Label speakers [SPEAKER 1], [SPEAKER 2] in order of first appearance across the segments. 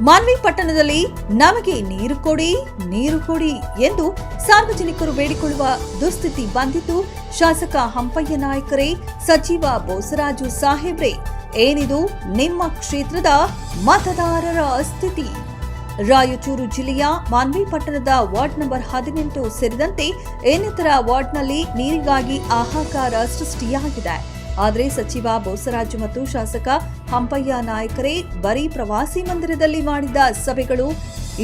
[SPEAKER 1] ಮಾನ್ವಿ ಪಟ್ಟಣದಲ್ಲಿ ನಮಗೆ ನೀರು ಕೊಡಿ ಎಂದು ಸಾರ್ವಜನಿಕರು ಬೇಡಿಕೊಳ್ಳುವ ದುಸ್ಥಿತಿ ಬಂದಿದ್ದು, ಶಾಸಕ ಹಂಪಯ್ಯ ನಾಯ್ಕರೇ, ಸಚಿವ ಬೋಸರಾಜು ಸಾಹೇಬ್ರೆ, ಏನಿದು ನಿಮ್ಮ ಕ್ಷೇತ್ರದ ಮತದಾರರ ಸ್ಥಿತಿ? ರಾಯಚೂರು ಜಿಲ್ಲೆಯ ಮಾನ್ವಿ ಪಟ್ಟಣದ ವಾರ್ಡ್ ನಂಬರ್ 18 ಸೇರಿದಂತೆ ಇನ್ನಿತರ ವಾರ್ಡ್ನಲ್ಲಿ ನೀರಿಗಾಗಿ ಹಾಹಾಕಾರ ಸೃಷ್ಟಿಯಾಗಿದೆ. ಆದರೆ ಸಚಿವ ಬೋಸರಾಜು ಮತ್ತು ಶಾಸಕ ಹಂಪಯ್ಯ ನಾಯ್ಕರೇ ಬರೀ ಪ್ರವಾಸಿ ಮಂದಿರದಲ್ಲಿ ಮಾಡಿದ ಸಭೆಗಳು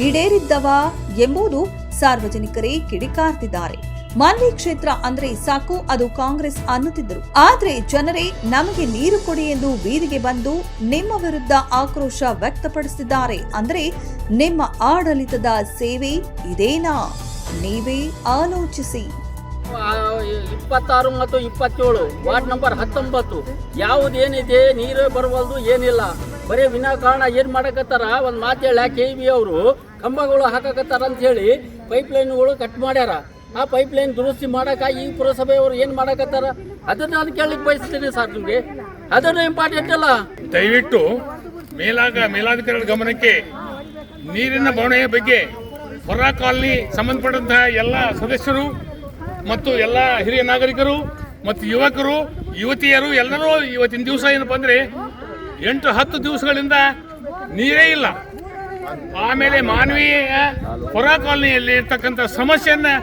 [SPEAKER 1] ಈಡೇರಿದ್ದವಾ ಎಂಬುದು ಸಾರ್ವಜನಿಕರೇ ಕಿಡಿಕಾರ್ತಿದ್ದಾರೆ. ಮಾನ್ವಿ ಕ್ಷೇತ್ರ ಅಂದ್ರೆ ಸಾಕು, ಅದು ಕಾಂಗ್ರೆಸ್ ಅನ್ನುತ್ತಿದ್ದರು. ಆದ್ರೆ ಜನರೇ ನಮಗೆ ನೀರು ಕೊಡಿ ಎಂದು ಬೀದಿಗೆ ಬಂದು ನಿಮ್ಮ ವಿರುದ್ಧ ಆಕ್ರೋಶ ವ್ಯಕ್ತಪಡಿಸಿದ್ದಾರೆ. ಅಂದ್ರೆ ನಿಮ್ಮ ಆಡಳಿತದ ಸೇವೆ ಇದೇನಾ? ನೀವೇ ಆಲೋಚಿಸಿ.
[SPEAKER 2] 26 ಮತ್ತು 27 ವಾರ್ಡ್ ನಂಬರ್ 19 ಯಾವುದೇನಿದೆ, ನೀರು ಬರವಲ್ದು, ಏನಿಲ್ಲ. ಬರೀ ವಿನಾಕಾರಣ ಏನು ಮಾಡಕತ್ತಾರ, ಒಂದು ಮಾತು ಹೇಳ KV ಅವರು ಕಂಬಗಳು ಹಾಕಕತ್ತಾರ ಅಂತ ಹೇಳಿ ಪೈಪ್ಲೈನ್ಗಳು ಕಟ್ ಮಾಡ್ಯಾರ. ಆ ಪೈಪ್ಲೈನ್ ದುರಸ್ತಿ ಮಾಡಕ್ಕೆ ಈ ಪುರಸಭೆಯವರು ಏನು ಮಾಡಕತ್ತಾರ ಅದನ್ನು ನಾನು ಕೇಳಲಿಕ್ಕೆ ಬಯಸ್ತೀನಿ ಸರ್. ನಿಮಗೆ ಅದನ್ನು ಇಂಪಾರ್ಟೆಂಟ್ ಅಲ್ಲ.
[SPEAKER 3] ದಯವಿಟ್ಟು ಮೇಲಾಧಿಕಾರಿಗಳ ಗಮನಕ್ಕೆ ನೀರಿನ ಬವಣೆಯ ಬಗ್ಗೆ ಹೊರ ಕಾಲನಿ ಸಂಬಂಧಪಟ್ಟಂತಹ ಎಲ್ಲ ಸದಸ್ಯರು ಮತ್ತು ಎಲ್ಲ ಹಿರಿಯ ನಾಗರಿಕರು ಮತ್ತು ಯುವಕರು ಯುವತಿಯರು ಎಲ್ಲರೂ ಇವತ್ತಿನ ದಿವಸ ಏನಪ್ಪ ಅಂದರೆ 8-10 ದಿವಸಗಳಿಂದ ನೀರೇ ಇಲ್ಲ. ಆಮೇಲೆ ಮಾನವೀಯ ಹೊರ ಕಾಲನಿಯಲ್ಲಿ ಇರ್ತಕ್ಕಂಥ ಸಮಸ್ಯೆಯನ್ನು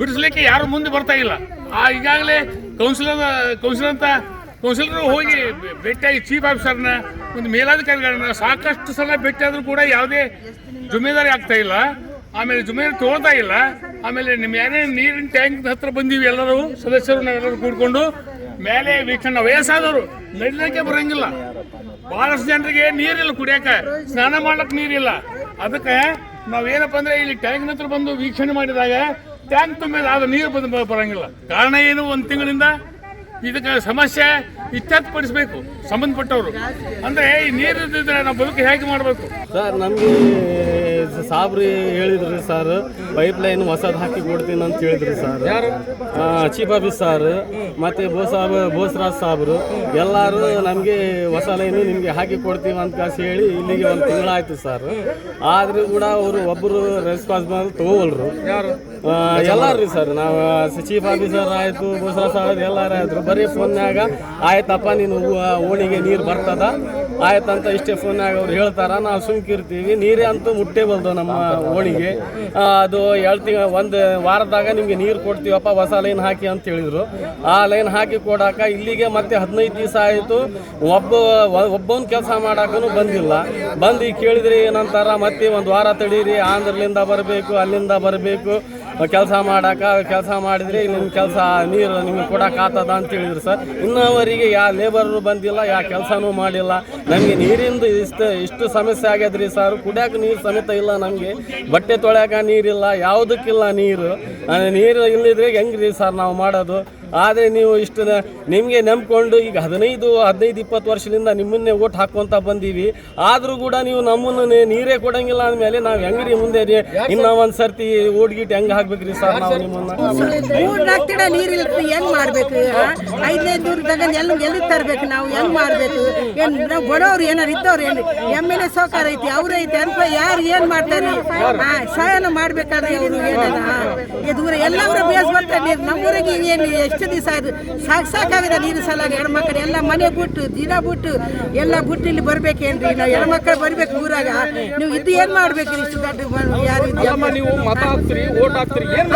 [SPEAKER 3] ಬಿಡಿಸ್ಲಿಕ್ಕೆ ಯಾರು ಮುಂದೆ ಬರ್ತಾ ಇಲ್ಲ. ಈಗಾಗಲೇ ಕೌನ್ಸಿಲರ್ ಹೋಗಿ ಭೇಟಿಯಾಗಿ ಚೀಫ್ ಆಫೀಸರ್ನ ಒಂದು ಮೇಲಾಧಿಕಾರಿಗಳನ್ನ ಸಾಕಷ್ಟು ಸಲ ಭೇಟಿಯಾದರೂ ಕೂಡ ಯಾವುದೇ ಜುಮೇದಾರಿ ಆಗ್ತಾ ಇಲ್ಲ. ಆಮೇಲೆ ಜುಮೇದಾರಿ ತಗೊಳ್ತಾ ಇಲ್ಲ. ಆಮೇಲೆ ನಿಮ್ಮ ಏನೇನು ನೀರಿನ ಟ್ಯಾಂಕ್ ಹತ್ರ ಬಂದೀವಿ ಎಲ್ಲರೂ ಸದಸ್ಯರು ನಾವೆಲ್ಲರೂ ಕೂಡ್ಕೊಂಡು ಮೇಲೆ ವೀಕ್ಷಣೆ ವಯಸ್ಸಾದವರು ನಡಿಲಿಕ್ಕೆ ಬರೋಂಗಿಲ್ಲ. ಬಹಳಷ್ಟು ಜನರಿಗೆ ನೀರಿಲ್ಲ, ಕುಡಿಯೋಕೆ ಸ್ನಾನ ಮಾಡ್ಲಿಕ್ಕೆ ನೀರಿಲ್ಲ. ಅದಕ್ಕೆ ನಾವೇನಪ್ಪ ಅಂದರೆ ಇಲ್ಲಿ ಟ್ಯಾಂಕ್ ಹತ್ರ ಬಂದು ವೀಕ್ಷಣೆ ಮಾಡಿದಾಗ ಟ್ಯಾಂಕ್ ತುಂಬ ಆದ ನೀರು ಬರೋಂಗಿಲ್ಲ. ಕಾರಣ ಏನು? ಒಂದು ತಿಂಗಳಿಂದ ಇದಕ್ಕೆ ಸಮಸ್ಯೆ ಇತ್ಯರ್ಥಪಡಿಸಬೇಕು ಸಂಬಂಧಪಟ್ಟವರು. ಅಂದರೆ ಈ ನೀರು ಇದ್ದಿದ್ರೆ ನಾವು ಬದುಕು ಹೇಗೆ ಮಾಡಬೇಕು
[SPEAKER 4] ಸರ್? ನಮಗೆ ಸಾಬ್ರಿ ಹೇಳಿದ್ರಿ ಸರ್, ಪೈಪ್ಲೈನ್ ಹೊಸದು ಹಾಕಿ ಕೊಡ್ತೀನಿ ಅಂತ ಹೇಳಿದ್ರಿ ಸರ್. ಚೀಫ್ ಆಫೀಸ್ ಸರ್ ಮತ್ತು ಬೋಸರಾಜ್ ಸಾಬ್ರು ಎಲ್ಲರೂ ನಮಗೆ ಹೊಸ ಲೈನು ನಿಮಗೆ ಹಾಕಿ ಕೊಡ್ತೀವಿ ಅಂತ ಹೇಳಿ ಇಲ್ಲಿಗೆ ಒಂದು ತಿಂಗಳಾಯ್ತು ಸರ್. ಆದರೂ ಕೂಡ ಅವರು ಒಬ್ಬರು ರೆಸ್ಪಾನ್ಸಿಬಲ್ ತಗೋವಲ್ರು. ಎಲ್ಲರೂ ರೀ ಸರ್, ನಾವು ಚೀಫ್ ಆಫೀಸರ್ ಆಯಿತು, ಬೋಸರಾಜ್ ಸಾಹೇಬ್ ಎಲ್ಲರೂ ಆಯಿತು. ಬರೀ ಫೋನ್ಯಾಗ ಆಯ್ತಪ್ಪ ನೀನು ಓಣಿಗೆ ನೀರು ಬರ್ತದ ಆಯ್ತಂತ ಇಷ್ಟೇ ಫೋನ್ಯಾಗ ಅವ್ರು ಹೇಳ್ತಾರ, ನಾವು ಸುಮ್ಕಿರ್ತೀವಿ. ನೀರೇ ಅಂತೂ ಮುಟ್ಟೇ ಬಲ್ದು ನಮ್ಮ ಓಣಿಗೆ. ಅದು 1 ವಾರದಾಗ ನಿಮಗೆ ನೀರು ಕೊಡ್ತೀವಪ್ಪ ಹೊಸ ಲೈನ್ ಹಾಕಿ ಅಂತ ಹೇಳಿದ್ರು. ಆ ಲೈನ್ ಹಾಕಿ ಕೊಡಾಕ ಇಲ್ಲಿಗೆ ಮತ್ತೆ 15 ದಿವಸ ಆಯಿತು. ಒಬ್ಬೊಂದು ಕೆಲಸ ಮಾಡೋಕ್ಕೂ ಬಂದಿಲ್ಲ. ಬಂದು ಈಗ ಕೇಳಿದ್ರಿ ಏನಂತಾರ, ಮತ್ತೆ 1 ವಾರ ತಡೀರಿ, ಆಂಧ್ರಲಿಂದ ಬರಬೇಕು, ಅಲ್ಲಿಂದ ಬರಬೇಕು ಕೆಲಸ ಕೆಲಸ ಮಾಡಿದ್ರೆ ಇಲ್ಲಿನ ಕೆಲಸ ನೀರು ನಿಮಗೆ ಕೊಡೋಕ್ಕಾಗ್ತದ ಅಂತ ಹೇಳಿದ್ರು ಸರ್. ಇನ್ನವರಿಗೆ ಯಾವ ಲೇಬರು ಬಂದಿಲ್ಲ, ಯಾವ ಕೆಲಸನೂ ಮಾಡಿಲ್ಲ. ನಮಗೆ ನೀರಿಂದ ಇಷ್ಟು ಸಮಸ್ಯೆ ಆಗ್ಯದ್ರಿ ಸರ್. ಕುಡಿಯೋಕೆ ನೀರು ಸಮೇತ ಇಲ್ಲ ನಮಗೆ, ಬಟ್ಟೆ ತೊಳ್ಯಾಕ ನೀರಿಲ್ಲ, ಯಾವುದಕ್ಕಿಲ್ಲ ನೀರು. ನೀರು ಇಲ್ಲಿದ್ರೆ ಹೆಂಗ್ರಿ ಸರ್ ನಾವು ಮಾಡೋದು? ಆದರೆ ನೀವು ಇಷ್ಟು ನಿಮಗೆ ನಂಬ್ಕೊಂಡು ಈಗ 15-20 ವರ್ಷದಿಂದ ನಿಮ್ಮನ್ನೇ ಓಟ್ ಹಾಕ್ಕೊಂತ ಬಂದೀವಿ. ಆದರೂ ಕೂಡ ನೀವು ನಮ್ಮನ್ನು ನೀರೇ ಕೊಡಂಗಿಲ್ಲ ಅಂದಮೇಲೆ ನಾವು ಹೆಂಗ್ರಿ ಮುಂದೆ ಇನ್ನೂ ಒಂದು ಸರ್ತಿ ಓಟ್ಗಿಟ್ಟು ಹೆಂಗೆ ಹಾಕ್ಬೇಕ್ರಿ ಸರ್? ನಾವು ನಿಮ್ಮನ್ನ
[SPEAKER 5] ನೀರಿಲ್ಲ ಹೆಂಗ್ ಮಾಡ್ಬೇಕು? 5 ದೂರದಾಗ ಎಲ್ಲಿ ತರಬೇಕು? ನಾವು ಹೆಂಗ್ ಮಾಡ್ಬೇಕು? ನಾವು ಬಡವ್ರು ಏನಾರು ಇದ್ದವ್ರು ಏನು MLA ಸಹಕಾರ ಐತಿ, ಅವ್ರ ಐತಿ ಅನ್ಪ ಯಾರು ಏನ್ ಮಾಡ್ತಾರೆ? ಸಹಾಯನ ಮಾಡ್ಬೇಕಾದ್ರೆ ಇವರು ಏನ ದೂರ ಎಲ್ಲರೂ ಬೇಸ್ ಬರ್ತಾರೆ ನೀರು. ನಮ್ಮೂರಿಗೆ ಏನು ಎಷ್ಟು ದಿವಸ ಆಯ್ತು, ಸಾಕಾಗಿದೆ ನೀರು ಸಲಾಗಿ. ಹೆಣ್ಮಕ್ಳು ಎಲ್ಲ ಮನೆ ಬಿಟ್ಟು ದಿನ ಬಿಟ್ಟು ಎಲ್ಲ ಬಿಟ್ಟು ಇಲ್ಲಿ ಬರ್ಬೇಕೇನ್ರಿ? ನಾವು ಹೆಣ್ಮಕ್ಳು ಬರ್ಬೇಕು ಊರಾಗ. ನೀವು ಇದು ಏನ್ ಮಾಡ್ಬೇಕು? ಇಷ್ಟು ದೊಡ್ಡ ಯಾರು
[SPEAKER 2] ನೀವು ಮತ ಹಾಕ್ತೀರಿ, ಓಟ್ ಹಾಕ್ತೀರಿ, ಏನ್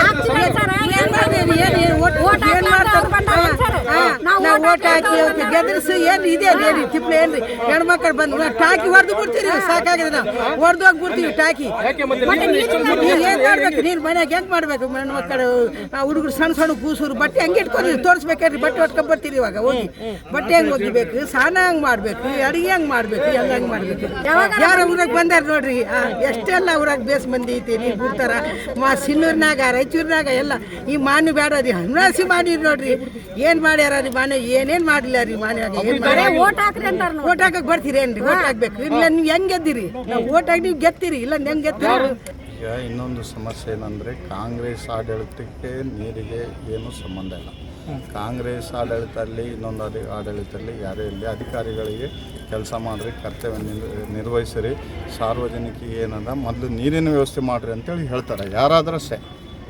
[SPEAKER 5] ನಾವು ಓಟ್ ಹಾಕಿ ಗೆದರ್ಸಿ ಏನ್ ಇದೆ ತಿಪ್ಲೆ ಏನ್ರಿ? ಹೆಣ್ಮಕ್ಳು ಬಂದು ಟಾಕಿ ಹೊಡೆದು ಬಿಡ್ತೀರಿ, ಸಾಕಾಗಿದೆ. ನಾವು ಹೊಡೆದು ಹೋಗ್ಬಿಡ್ತೀವಿ ಟಾಕಿ. ಏನ್ ಮಾಡ್ಬೇಕು? ನೀರು ಮನ್ಯಾಗ ಹೆಂಗ್ ಮಾಡ್ಬೇಕು? ಹೆಣ್ಮಕ್ಳು ಹುಡುಗರು ಸಣ್ಣ ಕೂಸೂರು ಬಟ್ಟೆ ಹಂಗೆ ಇಟ್ಕೊಂಡು ತೋರಿಸ್ಬೇಕ್ರಿ. ಬಟ್ಟೆ ಹೊಟ್ಕೊಂಡ್ ಬರ್ತೀರಿ ಇವಾಗ ಹೋಗಿ. ಬಟ್ಟೆ ಹೆಂಗ್ ಒಗಿಬೇಕು, ಸ್ನಾನ ಹಂಗ್ ಮಾಡ್ಬೇಕು, ಅಡಿಗೆ ಹೆಂಗ್ ಮಾಡ್ಬೇಕು, ಎಲ್ಲ ಹಂಗ್ ಮಾಡ್ಬೇಕು. ಯಾರ ಊರಾಗ ಬಂದಾರ ನೋಡ್ರಿ, ಎಷ್ಟೆಲ್ಲ ಊರಾಗ ಬೇಸ್ ಮಂದಿ ಐತಿ ನೀರು ಬಿಡ್ತಾರ. ಸಿನ್ನೂರ್ನಾಗ ರಾಯಚೂರ್ನಾಗ ಎಲ್ಲ ಈ ಮಾನು ಬೇಡ ರೀ, ಹಣಸಿ ಮಾಡಿರಿ ನೋಡ್ರಿ. ಏನ್ ಮಾಡ್ಯಾರ ರೀ ಮಾನೆ? ಏನೇನ್ ಮಾಡಿಲ್ಲ ರೀ ಮಾನ್ಯಾಗ. ಓಟ್ ಹಾಕಕ್ ಬರ್ತೀರೇನ್ರಿ? ಓಟ್ ಹಾಕ್ಬೇಕು. ಇಲ್ಲ ನೀವು ಹೆಂಗ್ ಗೆದ್ದಿರಿ? ನಾವು ಓಟ್ ಹಾಕಿ ನೀವು ಗೆತ್ತೀರಿ, ಇಲ್ಲ ಹೆಂಗ್ ಗೆತ್ತೀರಿ?
[SPEAKER 6] ಈಗ ಇನ್ನೊಂದು ಸಮಸ್ಯೆ ಏನಂದರೆ ಕಾಂಗ್ರೆಸ್ ಆಡಳಿತಕ್ಕೆ ನೀರಿಗೆ ಏನೂ ಸಂಬಂಧ ಇಲ್ಲ. ಕಾಂಗ್ರೆಸ್ ಆಡಳಿತದಲ್ಲಿ ಇನ್ನೊಂದು ಆಡಳಿತದಲ್ಲಿ ಯಾರೇ ಇರಲಿ ಅಧಿಕಾರಿಗಳಿಗೆ ಕೆಲಸ ಮಾಡಿರಿ, ಕರ್ತವ್ಯ ನಿರ್ವಹಿಸಿರಿ, ಸಾರ್ವಜನಿಕರಿಗೆ ಏನದ ಮೊದಲು ನೀರಿನ ವ್ಯವಸ್ಥೆ ಮಾಡಿರಿ ಅಂತೇಳಿ ಹೇಳ್ತಾರೆ. ಯಾರಾದರೂ ಅಷ್ಟೇ,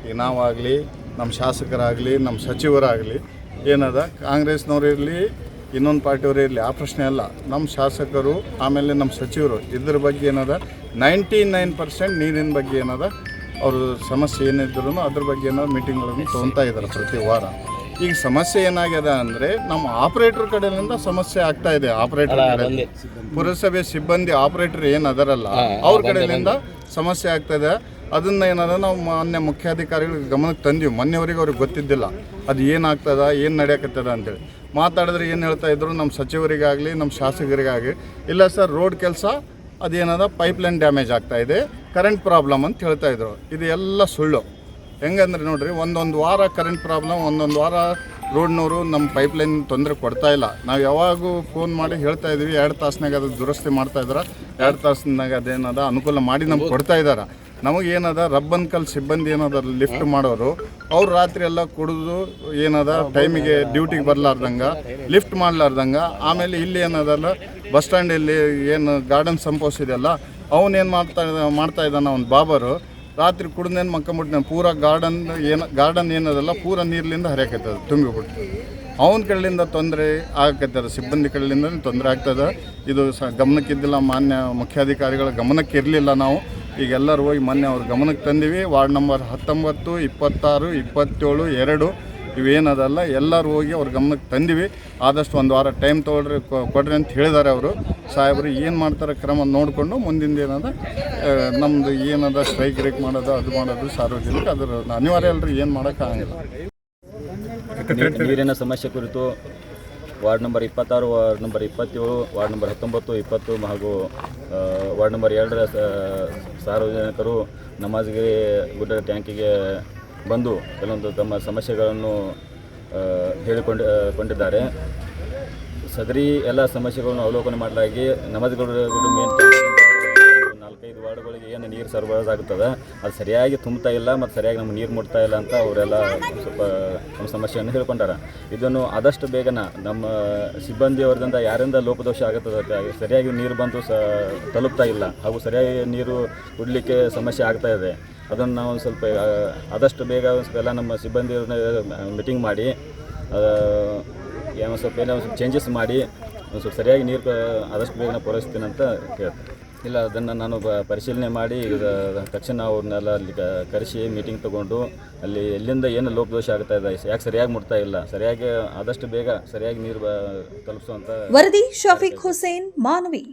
[SPEAKER 6] ಈಗ ನಾವಾಗಲಿ, ನಮ್ಮ ಶಾಸಕರಾಗಲಿ, ನಮ್ಮ ಸಚಿವರಾಗಲಿ ಏನದ ಕಾಂಗ್ರೆಸ್ನವ್ರು ಇರಲಿ, ಇನ್ನೊಂದು ಪಾರ್ಟಿಯವರು ಇರಲಿ, ಆ ಪ್ರಶ್ನೆ ಅಲ್ಲ. ನಮ್ಮ ಶಾಸಕರು ಆಮೇಲೆ ನಮ್ಮ ಸಚಿವರು ಇದ್ರ ಬಗ್ಗೆ ಏನದ 99% ನೀರಿನ ಬಗ್ಗೆ ಏನದ ಅವರು ಸಮಸ್ಯೆ ಏನಿದ್ರು ಅದ್ರ ಬಗ್ಗೆ ಏನೋ ಮೀಟಿಂಗ್ಗಳನ್ನು ತೊಗೊತಾ ಇದ್ದಾರೆ ಪ್ರತಿ ವಾರ. ಈಗ ಸಮಸ್ಯೆ ಏನಾಗಿದೆ ಅಂದರೆ ನಮ್ಮ ಆಪ್ರೇಟರ್ ಕಡೆಯಿಂದ ಸಮಸ್ಯೆ ಆಗ್ತಾ ಇದೆ. ಆಪ್ರೇಟರ್ ಕಡೆ ಪುರಸಭೆ ಸಿಬ್ಬಂದಿ ಆಪ್ರೇಟರ್ ಏನು ಅದರಲ್ಲ ಅವ್ರ ಕಡೆಯಿಂದ ಸಮಸ್ಯೆ ಆಗ್ತಾಯಿದೆ. ಅದನ್ನು ಏನಾದ ನಾವು ಮಾನ್ಯ ಮುಖ್ಯಾಧಿಕಾರಿಗಳಿಗೆ ಗಮನಕ್ಕೆ ತಂದೀವಿ. ಮೊನ್ನೆವರೆಗೆ ಅವ್ರಿಗೆ ಗೊತ್ತಿದ್ದಿಲ್ಲ ಅದು ಏನಾಗ್ತದ, ಏನು ನಡೆಯಕತ್ತದ ಅಂತೇಳಿ. ಮಾತಾಡಿದ್ರೆ ಏನು ಹೇಳ್ತಾಯಿದ್ರು ನಮ್ಮ ಸಚಿವರಿಗಾಗಲಿ ನಮ್ಮ ಶಾಸಕರಿಗಾಗಲಿ, ಇಲ್ಲ ಸರ್ ರೋಡ್ ಕೆಲಸ ಅದೇನದ ಪೈಪ್ಲೈನ್ ಡ್ಯಾಮೇಜ್ ಆಗ್ತಾಯಿದೆ, ಕರೆಂಟ್ ಪ್ರಾಬ್ಲಮ್ ಅಂತ ಹೇಳ್ತಾಯಿದ್ರು. ಇದು ಎಲ್ಲ ಸುಳ್ಳು. ಹೆಂಗಂದ್ರೆ ನೋಡಿರಿ, ಒಂದೊಂದು ವಾರ ಕರೆಂಟ್ ಪ್ರಾಬ್ಲಮ್, ಒಂದೊಂದು ವಾರ ರೋಡ್ನವರು ನಮ್ಮ ಪೈಪ್ಲೈನ್ ತೊಂದರೆ ಕೊಡ್ತಾಯಿಲ್ಲ. ನಾವು ಯಾವಾಗೂ ಫೋನ್ ಮಾಡಿ ಹೇಳ್ತಾ ಇದ್ವಿ, 2 ತಾಸಿನಾಗ ಅದು ದುರಸ್ತಿ ಮಾಡ್ತಾಯಿದ್ದಾರೆ, 2 ತಾಸಿನಾಗ ಅದೇನದ ಅನುಕೂಲ ಮಾಡಿ ನಮ್ಗೆ ಕೊಡ್ತಾ ಇದ್ದಾರೆ. ನಮಗೇನದ ರಬ್ಬನ್ ಕಲ್ ಸಿಬ್ಬಂದಿ ಏನದ ಲಿಫ್ಟ್ ಮಾಡೋರು, ಅವ್ರು ರಾತ್ರಿ ಎಲ್ಲ ಕುಡಿದು ಏನದ ಟೈಮಿಗೆ ಡ್ಯೂಟಿಗೆ ಬರಲಾರ್ದಂಗೆ, ಲಿಫ್ಟ್ ಮಾಡಲಾರ್ದಂಗೆ. ಆಮೇಲೆ ಇಲ್ಲಿ ಏನದಲ್ಲ ಬಸ್ ಸ್ಟ್ಯಾಂಡಲ್ಲಿ ಏನು ಗಾರ್ಡನ್ ಸಂಪೋಸ್ ಇದೆಯಲ್ಲ, ಅವನೇನು ಮಾಡ್ತಾ ಇದ್ದಾನೆ ಅವ್ನು ಬಾಬರು, ರಾತ್ರಿ ಕುಡ್ದೇನು ಮಕ್ಕಂಬಿಟ್ಟು ಪೂರ ಗಾರ್ಡನ್ ಏನದಲ್ಲ ಪೂರ ನೀರ್ಲಿಂದ ಹರಿಯಾಕೈತದ ತುಂಬಿಬಿಟ್ಟು. ಅವನ ಕಡೆಯಿಂದ ತೊಂದರೆ ಆಗಕತ್ತದ, ಸಿಬ್ಬಂದಿ ಕಡೆಯಿಂದ ತೊಂದರೆ ಆಗ್ತದೆ. ಇದು ಗಮನಕ್ಕಿದ್ದಿಲ್ಲ, ಮಾನ್ಯ ಮುಖ್ಯಾಧಿಕಾರಿಗಳ ಗಮನಕ್ಕೆ ಇರಲಿಲ್ಲ. ನಾವು ಈಗ ಎಲ್ಲರೂ ಹೋಗಿ ಮೊನ್ನೆ ಅವ್ರ ಗಮನಕ್ಕೆ ತಂದೀವಿ. ವಾರ್ಡ್ ನಂಬರ್ 19, 26, 27, 2 ಇವೇನದಲ್ಲ ಎಲ್ಲರೂ ಹೋಗಿ ಅವ್ರ ಗಮನಕ್ಕೆ ತಂದೀವಿ. ಆದಷ್ಟು ಒಂದು ವಾರ ಟೈಮ್ ಕೊಡ್ರಿ ಅಂತ ಹೇಳಿದ್ದಾರೆ ಅವರು ಸಾಹೇಬರು. ಏನು ಮಾಡ್ತಾರೆ ಕ್ರಮ ನೋಡಿಕೊಂಡು ಮುಂದಿನ ಏನದ ನಮ್ಮದು ಏನದ ಸ್ಟ್ರೈಕ್ ರೇಕ್ ಮಾಡೋದು ಅದು ಮಾಡೋದು ಸಾರ್ವಜನಿಕ ಅದರ ಅನಿವಾರ್ಯ ಅಲ್ರಿ, ಏನು ಮಾಡೋಕ್ಕಾಗಲ್ಲ.
[SPEAKER 7] ನೀರಿನ ಸಮಸ್ಯೆ ಕುರಿತು ward number 26, ward number 27, ward number 19, 20 ಹಾಗೂ ವಾರ್ಡ್ ನಂಬರ್ 2ರ ಸಾರ್ವಜನಿಕರು ನಮಾಜ್ಗಿರಿ ಗುಡ್ಡದ ಟ್ಯಾಂಕಿಗೆ ಬಂದು ಕೆಲವೊಂದು ತಮ್ಮ ಸಮಸ್ಯೆಗಳನ್ನು ಹೇಳಿಕೊಂಡಿದ್ದಾರೆ. ಸದರಿ ಎಲ್ಲ ಸಮಸ್ಯೆಗಳನ್ನು ಅವಲೋಕನ ಮಾಡಲಾಗಿ ನಮಾಜ್ಗುಡ್ಡ ಮೇನ್ 4-5 ವಾರ್ಡ್ಗಳಿಗೆ ಏನು ನೀರು ಸರಬರಾಜು ಆಗುತ್ತದೆ ಅದು ಸರಿಯಾಗಿ ತುಂಬ್ತಾ ಇಲ್ಲ ಮತ್ತು ಸರಿಯಾಗಿ ನಮ್ಗೆ ನೀರು ಮುಟ್ತಾ ಇಲ್ಲ ಅಂತ ಅವರೆಲ್ಲ ಸ್ವಲ್ಪ ನಮ್ಮ ಸಮಸ್ಯೆಯನ್ನು ಹೇಳ್ಕೊಂಡಾರೆ. ಇದನ್ನು ಆದಷ್ಟು ಬೇಗನ ನಮ್ಮ ಸಿಬ್ಬಂದಿಯವರಿಂದ ಯಾರಿಂದ ಲೋಪದೋಷ ಆಗುತ್ತದೆ, ಸರಿಯಾಗಿ ನೀರು ಬಂದು ತಲುಪ್ತಾ ಇಲ್ಲ ಹಾಗೂ ಸರಿಯಾಗಿ ನೀರು ಕುಡಲಿಕ್ಕೆ ಸಮಸ್ಯೆ ಆಗ್ತಾ ಇದೆ. ಅದನ್ನು ನಾವು ಸ್ವಲ್ಪ ಆದಷ್ಟು ಬೇಗ ಎಲ್ಲ ನಮ್ಮ ಸಿಬ್ಬಂದಿಯವ್ರನ್ನ ಮೀಟಿಂಗ್ ಮಾಡಿ ಏನೋ ಸ್ವಲ್ಪ ಚೇಂಜಸ್ ಮಾಡಿ ಒಂದು ಸ್ವಲ್ಪ ಸರಿಯಾಗಿ ನೀರು ಆದಷ್ಟು ಬೇಗನೆ ಪೂರೈಸ್ತೀನಿ ಅಂತ ಹೇಳ್ತೀನಿ. ಇಲ್ಲ, ಅದನ್ನು ನಾನು ಪರಿಶೀಲನೆ ಮಾಡಿ ತಕ್ಷಣ ಅವ್ರನ್ನೆಲ್ಲ ಅಲ್ಲಿ ಕರೆಸಿ ಮೀಟಿಂಗ್ ತೊಗೊಂಡು ಅಲ್ಲಿ ಎಲ್ಲಿಂದ ಏನು ಲೋಪದೋಷ ಆಗ್ತಾ ಇದೆ, ಯಾಕೆ ಸರಿಯಾಗಿ ಮುಟ್ತಾ ಇಲ್ಲ, ಸರಿಯಾಗಿ ಆದಷ್ಟು ಬೇಗ ಸರಿಯಾಗಿ ನೀರು ತಲುಪಿಸುವಂಥ
[SPEAKER 1] ವರದಿ ಶಫೀಕ್ ಹುಸೇನ್, ಮಾನವಿ.